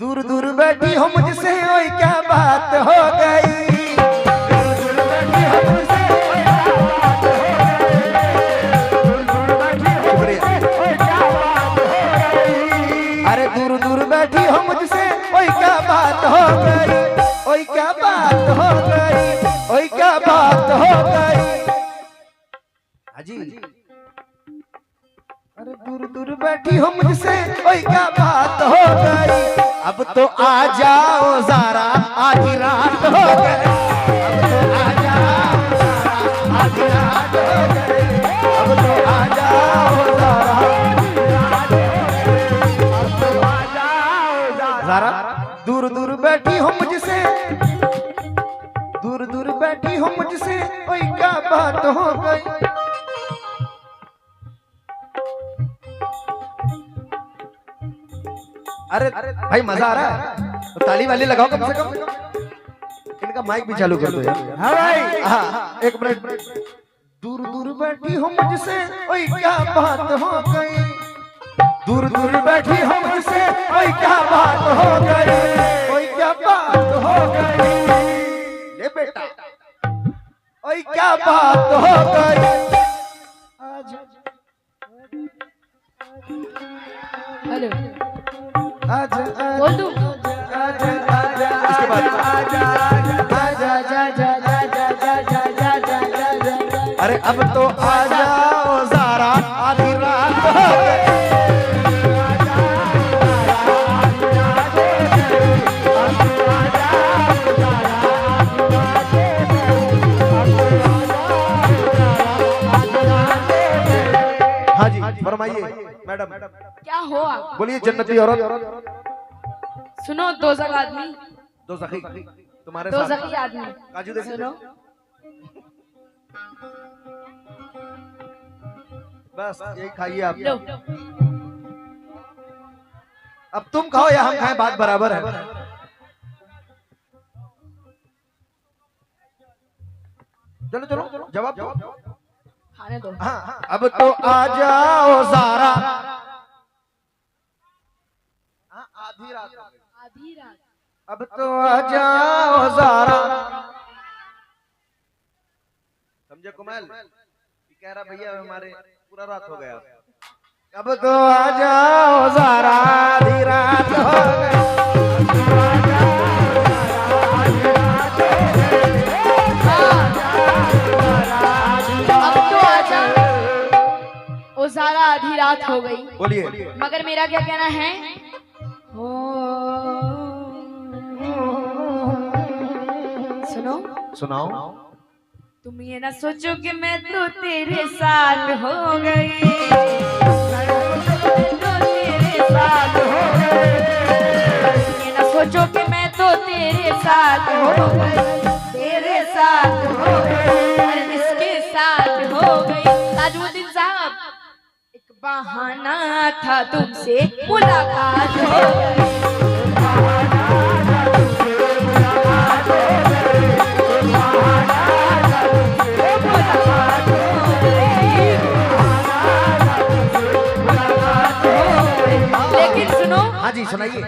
दूर दूर बैठी हो मुझसे ओए क्या बात हो गई। दूर दूर बैठी हो मुझसे ओए क्या बात हो गई। दूर दूर बैठी हो मुझसे ओए क्या बात हो गई। अरे दूर दूर बैठी हो मुझसे ओए क्या बात हो गई। ओए क्या बात हो गई। ओए क्या बात हो गई। हाजी अरे दूर दूर बैठी हो मुझसे ओए क्या बात हो गई। अब तो आ जाओ ज़रा आधी रात हो गई। अब तो आ जाओ ज़रा आधी रात हो गई। अब तो आ जाओ ज़रा अब तो आ जाओ ज़रा। दूर दूर बैठी हो मुझसे दूर दूर बैठी हो मुझसे ओए क्या बात हो गई। अरे भाई मजा आ रहा है तो ताली वाली लगाओ कम से कम। इनका माइक भी चालू कर दो यार। हाँ भाई हाँ एक मिनट। दूर दूर बैठी हो मुझसे ओए क्या बात हो गई। दूर दूर बैठी हो मुझसे ओए क्या बात हो गई। ओए क्या बात हो गई। ले बेटा ओए क्या बात हो गई। आज हेलो आजा बोल दूं। आजा आजा इसके बाद आजा आजा आजा आजा। अरे अब तो आ जाओ ज़रा आधी रात हो गई। हाँ जी फरमाइए मैडम। क्या हो आप? बोलिए जन्नती औरत। सुनो दो जग आदमी दो सखी तुम्हारे दो साथ जगी आदमी काजू देखिए। सुनो बस यही खाइए आप। लो अब तुम खाओ या हम खाएं बात बराबर है। चलो चलो जवाब दो। खाने दो। हाँ अब तो आ जाओ ज़रा। आधी रात आधी रात अब तो आ जाओ ज़रा। समझे कुमाल कह रहा भैया हमारे पूरा रात हो गया। अब तो आ जाओ ज़रा आधी रात हो गई। अब तो आजा ओ सारा आधी रात हो गई। बोलिए मगर मेरा क्या कहना है। सुनो सुनाओ। तुम ये ना सोचो कि मैं तो तेरे साथ हो गई। तो तेरे साथ हो गई। ये ना सोचो कि मैं तो तेरे साथ हो गई। तेरे साथ हो गई और इसके साथ हो गई। ताजुद्दीन साहब एक बहाना था तुमसे मुलाकात हो गई। लेकिन सुनो हाँ जी सुनाइए।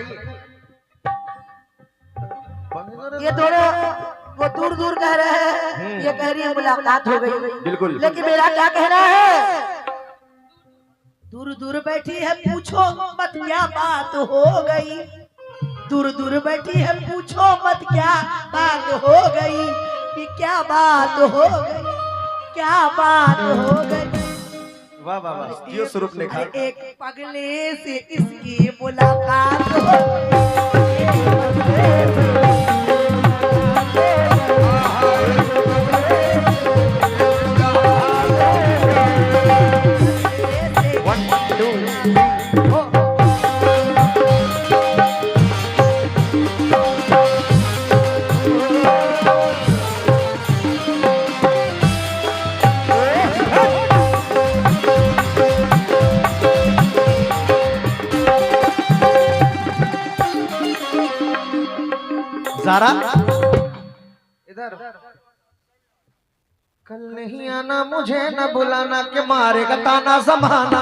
ये दोनों वो दूर दूर कह रहे हैं, ये कह रही है मुलाकात हो गई। बिल्कुल लेकिन मेरा क्या कहना है। दूर दूर बैठी है पूछो मत क्या बात हो गई। दूर दूर बैठी है पूछो मत क्या बात हो गई। कि क्या बात हो गई। क्या बात हो गई। वाह वाह वाह जियो स्वरूप ने कहा। एक पगले से इसकी मुलाकात हो ज़रा इधर। कल नहीं आना मुझे न बुलाना के मारेगा ताना जमाना।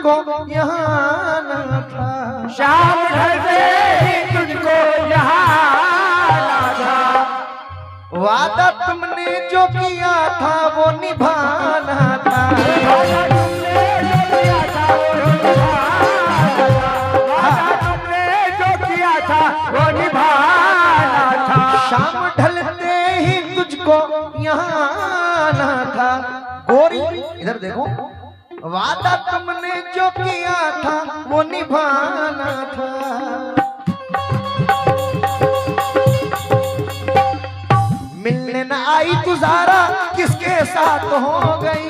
तुझको यहाँ आना था। शाम ढलते ही तुझको यहाँ आना था। वादा तुमने जो किया था वो निभाना था। वादा तुमने जो किया था वो निभाना था। वादा तुमने जो किया था वो निभाना था। शाम ढलते ही तुझको यहाँ आना था। गोरी इधर देखो, वादा तुमने जो किया था वो निभाना था। मिलने न आई तुझारा किसके साथ हो गई।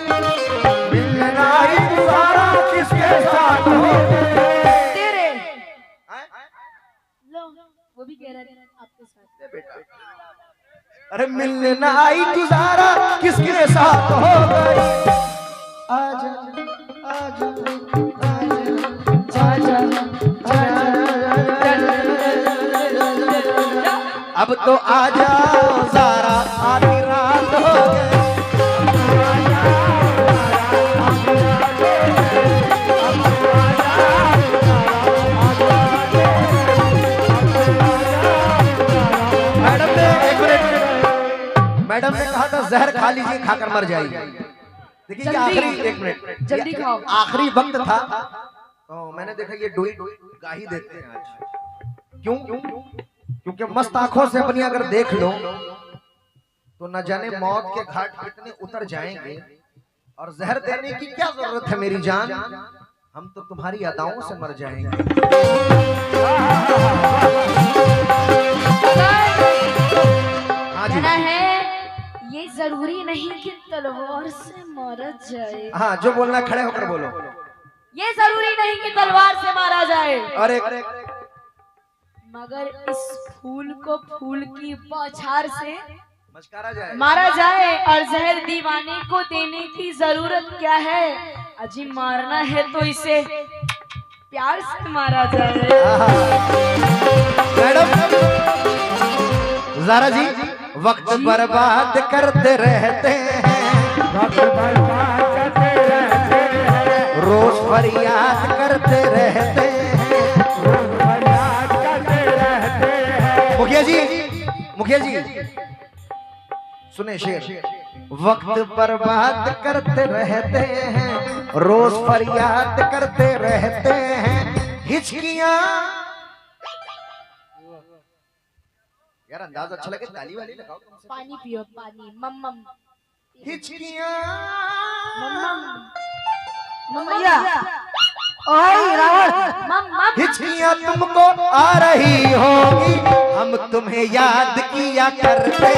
मिलने न आई तुझारा किसके साथ हो गई। तेरे लो वो भी कह रहा है आपके साथ। बेटा अरे मिलने न आई तुझारा किसके साथ हो गई। आजा आजा आजा आजा, अब तो आजा ज़ारा आधी रात हो गई। मैडम ने कहा था जहर खा लीजिए, खाकर मर जाइए। देखिए ये आखिरी, एक मिनट, जल्दी खाओ। आखिरी वक्त था तो मैंने देखा ये डोई गा ही देते हैं आज। क्यों? क्योंकि मस्त आंखों से अपनी अगर देख लो तो न जाने मौत के घाट कितने उतर जाएंगे। और जहर देने की क्या जरूरत है मेरी जान, हम तो तुम्हारी अदाओं से मर जाएंगे। हाँ जी, कहना है ये जरूरी नहीं कि तलवार से मारा जाए। हाँ जो बोलना खड़े होकर बोलो। ये जरूरी नहीं कि तलवार से मारा जाए, अरे मगर इस फूल को फूल की बौछार से मस्कारा जाए, मारा जाए। और जहर दीवाने को देने की जरूरत क्या है, अजी मारना है तो इसे प्यार से मारा जाए। मैडम ज़ारा जी वक्त बर्बाद करते रहते हैं, वक्त बर्बाद करते रहते हैं। रोज फरियाद करते रहते हैं, रोज फरियाद करते रहते हैं। मुखिया जी सुने शेर। वक्त बर्बाद करते रहते हैं, रोज फरियाद करते रहते हैं। हिचकियां यार अंदाज अच्छा लगे, ताली वाली लगाओ। पानी पियो पानी। मम्मम हिचकियां मम्मैया ओए रावण मम्मम हिचकियां तुमको आ रही होगी, हम तुम्हें याद किया करते।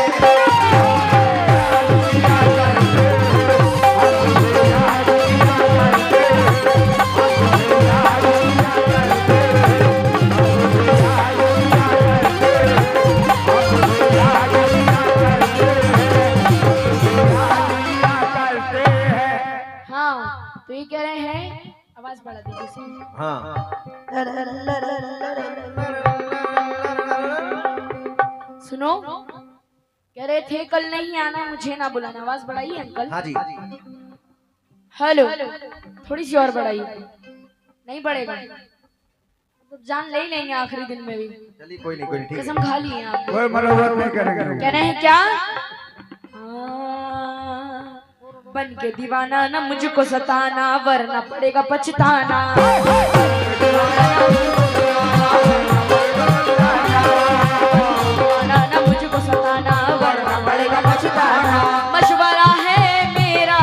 हाँ तो ये कह रहे हैं, आवाज बढ़ा दीजिए। हाँ सुनो, कह रहे थे कल नहीं आना, मुझे ना बुलाना। आवाज बढ़ाइए अंकल। हाँ जी, हेलो, थोड़ी सी और बढ़ाइए। नहीं बढ़ेगा तो जान ले ही लेंगे आखिरी दिन में भी। चलिए कोई नहीं ठीक है। कसम खा ली है आप। कोई मनोरथ नहीं करेंगे। कह रहे हैं क्या, बन के दीवाना न मुझको सताना, वरना पड़ेगा पछताना। न मुझको सताना, वरना पड़ेगा पछताना। मशवरा है मेरा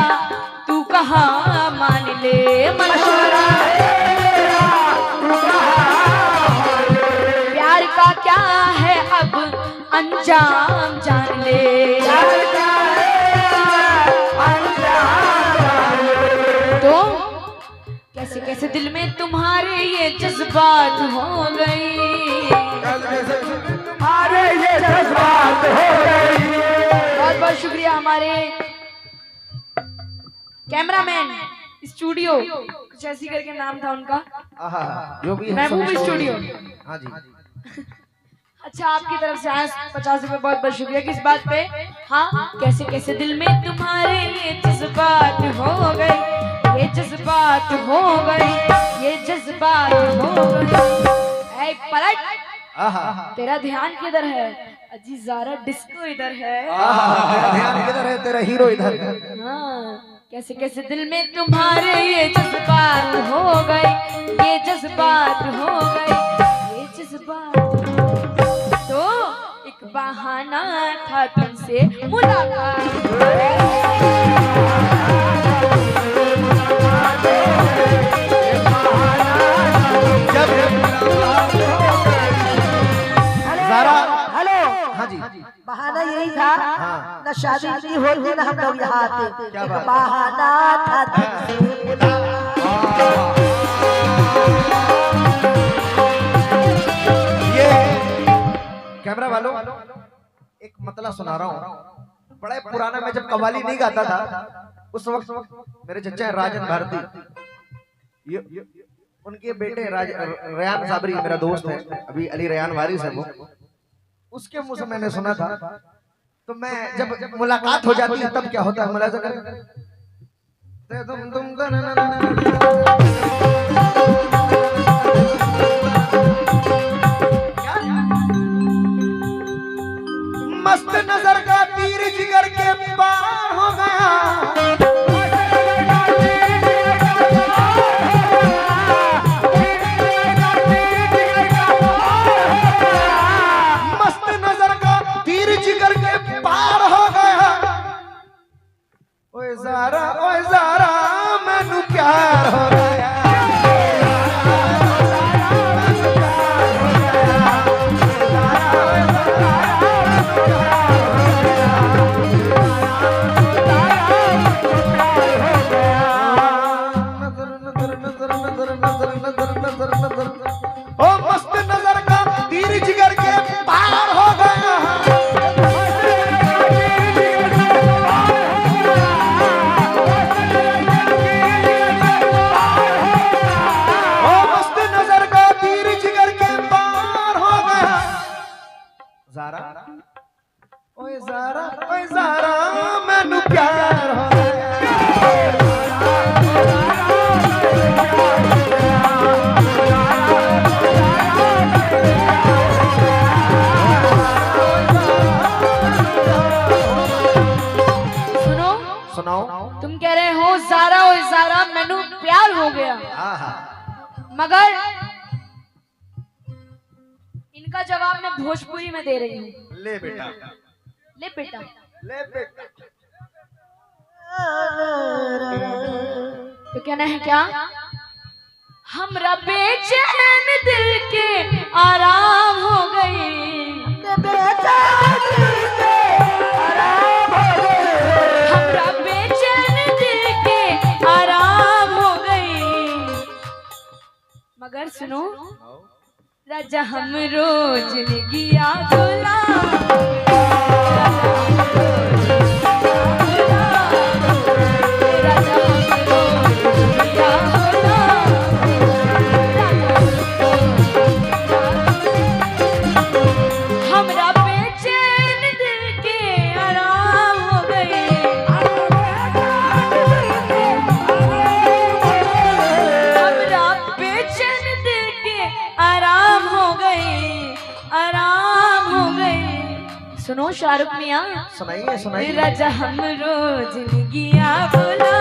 तू कहाँ मान ले, मशवरा है मेरा तू कहाँ मान ले। प्यार का क्या है अब अंजाम जान ले, तो कैसे कैसे दिल में तुम्हारे ये जज्बात हो गई, अरे ये जज्बात हो गई। बहुत बहुत शुक्रिया हमारे कैमरामैन स्टूडियो, कुछ ऐसी करके नाम था उनका, जो भी है महबूब स्टूडियो। हाँ जी, अच्छा आपकी तरफ से आए 50 रुपए, बहुत बहुत शुक्रिया। किस बात पे, हाँ कैसे कैसे दिल में तुम्हारे ये जज्बात हो गई, ये जज्बात हो गई, ये जज्बात हो गई। ऐ पलट, तेरा ध्यान किधर है? अजी ज़ारा डिस्को इधर है। तेरा ध्यान किधर है? तेरा हीरो इधर है। हाँ, कैसे कैसे दिल में तुम्हारे ये जज्बात हो गए, ये जज्बात हो गए, ये जज्बात हो गए। तो एक बहाना था तुमसे मुलाकात। हाँ जी, बहाना यही था। हाँ। न शादी की होती न हम लोग यहाँ आते। क्या बात? बहाना था तुमसे। ये कैमरा वालों एक मतला सुना रहा हूँ। बड़ा पुराना, मैं जब कव्वाली नहीं गाता था उस वक्त मेरे चचा राजन भारती, उनके बेटे रयान साबरी मेरा दोस्त है, अभी अली रयान वारिस है वो, उसके मुंह से मैंने सुना था। तो मैं जब मुलाकात हो जाती है तब क्या होता है, मुलाजा कर मस्त नजर का तीर जिगर के पार हो गया, मस्त नजर का तीर जिगर के पार हो गया। ओए ज़ारा मैनू प्यार हो गया। ओ मस्त नजर का तीर जिगर के पार हो गया। ओ मस्त नजर का तीर जिगर के पार हो गया। ज़ारा, ओए ज़ारा मैनू प्यार हो गया। सुनाओ। तुम कह रहे हो ज़ारा ओ ज़ारा मैनू प्यार हो गया, मगर इनका जवाब मैं भोजपुरी में दे रही हूँ। ले बेटा, ले बेटा, ले बेटा। तो कहना है क्या? हमरा बेचैन दिल के आराम हो गई, हमरा बेचैन दिल के आराम हो गई। मगर सुनो राजा, हम रोज निगिया हमरा बेचैन दिल के आराम हो गए, हमरा बेचैन दिल के आराम हो गए, आराम हो गए। सुनो शाहरुख मियाँ, सुनाइए। राजा हम रोज निगिया बोला।